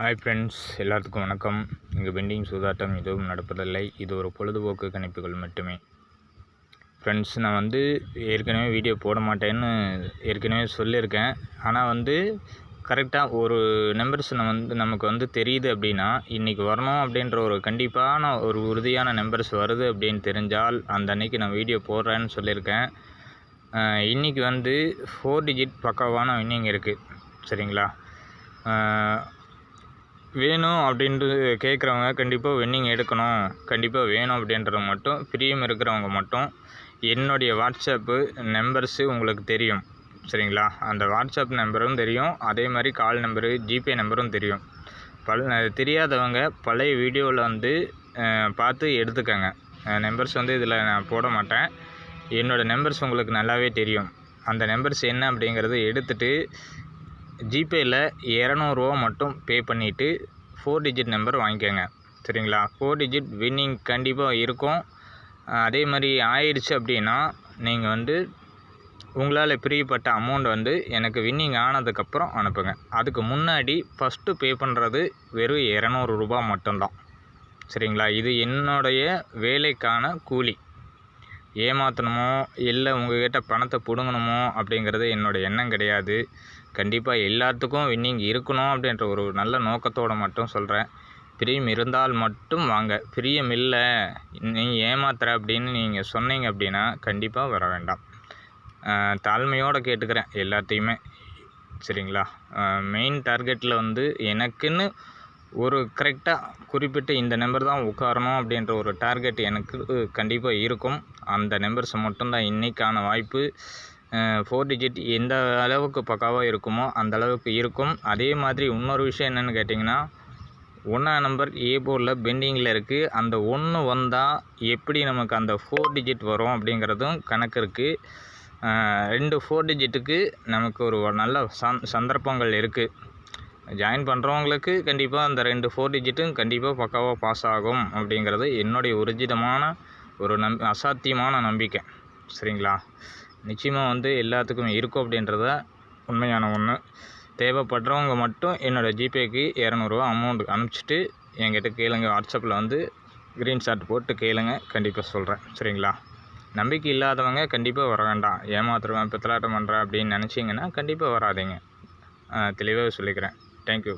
Hi friends, எல்லாத்துக்கும் வணக்கம். இங்கே பெண்டிங் சூதாட்டம் எதுவும் நடப்பதில்லை. இது ஒரு பொழுதுபோக்கு கணிப்புகள் மட்டுமே. ஃப்ரெண்ட்ஸ், நான் ஏற்கனவே வீடியோ போட மாட்டேன்னு ஏற்கனவே சொல்லியிருக்கேன். ஆனால் கரெக்டாக ஒரு நம்பர்ஸ் நமக்கு தெரியுது அப்படின்னா, இன்றைக்கி வரணும் அப்படின்ற ஒரு கண்டிப்பான ஒரு உறுதியான நம்பர்ஸ் வருது அப்படின்னு தெரிஞ்சால் அந்த அன்றைக்கி நான் வீடியோ போடுறேன்னு சொல்லியிருக்கேன். இன்றைக்கி 4 டிஜிட் பக்காவான வின்னிங் இருக்குது. சரிங்களா? வேணும் அப்படின்ட்டு கேட்குறவங்க கண்டிப்பாக வின்னிங் எடுக்கணும், கண்டிப்பாக வேணும் அப்படின்றது மட்டும் பிரியம் இருக்கிறவங்க மட்டும் என்னுடைய வாட்ஸ்அப்பு நம்பர்ஸு உங்களுக்கு தெரியும். சரிங்களா? அந்த வாட்ஸ்அப் நம்பரும் தெரியும், அதே மாதிரி கால் நம்பரு, ஜிபே நம்பரும் தெரியும். தெரியாதவங்க பழைய வீடியோவில் பார்த்து எடுத்துக்கங்க. நம்பர்ஸ் இதில் நான் போட மாட்டேன். என்னோடய நம்பர்ஸ் உங்களுக்கு நல்லாவே தெரியும். அந்த நம்பர்ஸ் என்ன அப்படிங்கிறத எடுத்துகிட்டு ஜிபேயில் 200 ரூபா மட்டும் பே பண்ணிவிட்டு 4 டிஜிட் நம்பர் வாங்கிக்கோங்க. சரிங்களா? 4 டிஜிட் வின்னிங் கண்டிப்பாக இருக்கும். அதே மாதிரி ஆயிடுச்சு அப்படின்னா நீங்கள் உங்களால் பிரியப்பட்ட அமௌண்ட் எனக்கு வின்னிங் ஆனதுக்கப்புறம் அனுப்புங்க. அதுக்கு முன்னாடி ஃபஸ்ட்டு பே பண்ணுறது வெறும் 200 ரூபா மட்டும்தான். சரிங்களா? இது என்னுடைய வேலைக்கான கூலி. ஏமாற்றணுமோ இல்லை உங்கள்கிட்ட பணத்தை பிடுங்கணுமோ அப்படிங்கிறது என்னோடய எண்ணம் கிடையாது. கண்டிப்பாக எல்லாத்துக்கும் வின்னிங் இருக்கணும் அப்படின்ற ஒரு நல்ல நோக்கத்தோடு மட்டும் சொல்கிறேன். பிரியம் இருந்தால் மட்டும் வாங்க. பிரியம் இல்லை, நீங்கள் ஏமாத்துற அப்படின்னு நீங்கள் சொன்னீங்க அப்படின்னா கண்டிப்பாக வர வேண்டாம். தாழ்மையோடு கேட்டுக்கிறேன் எல்லாத்தையுமே. சரிங்களா? மெயின் டார்கெட்டில் எனக்குன்னு ஒரு கரெக்டாக குறிப்பிட்டு இந்த நம்பர் தான் உட்காரணும் அப்படின்ற ஒரு டார்கெட் எனக்கு கண்டிப்பாக இருக்கும். அந்த நம்பர்ஸை மட்டும்தான் இன்றைக்கான வாய்ப்பு. 4 டிஜிட் எந்த அளவுக்கு பக்காவாக இருக்குமோ அந்த அளவுக்கு இருக்கும். அதே மாதிரி இன்னொரு விஷயம் என்னென்னு கேட்டிங்கன்னா, 1ஆம் நம்பர் ஏ போர்டில் பெண்டிங்கில் இருக்குது. அந்த 1 வந்தால் எப்படி நமக்கு அந்த 4 டிஜிட் வரும் அப்படிங்கிறதும் கணக்கு இருக்குது. 2 4 டிஜிட்டுக்கு நமக்கு ஒரு நல்ல சந்தர்ப்பங்கள் இருக்குது. ஜாயின் பண்ணுறவங்களுக்கு கண்டிப்பாக அந்த 2 4 டிஜிட்டும் கண்டிப்பாக பக்காவாக பாஸ் ஆகும் அப்படிங்கிறது என்னுடைய உறுதிதமான ஒரு அசாத்தியமான நம்பிக்கை. சரிங்களா? நிச்சயமாக எல்லாத்துக்குமே இருக்கும் அப்படின்றத உண்மையான ஒன்று. தேவைப்படுறவங்க மட்டும் என்னோடய ஜிபேக்கு 200 ரூபா அமௌண்ட் அனுப்பிச்சிட்டு என்கிட்ட கேளுங்க. வாட்ஸ்அப்பில் ஸ்க்ரீன்ஷாட் போட்டு கேளுங்க, கண்டிப்பாக சொல்கிறேன். சரிங்களா? நம்பிக்கை இல்லாதவங்க கண்டிப்பாக வர வேண்டாம். ஏமாத்துறவன் பித்தலாட்டம் பண்ணுறேன் அப்படின்னு நினச்சிங்கன்னா கண்டிப்பாக வராதிங்க. தெளிவாக சொல்லிக்கிறேன். தேங்க்யூ.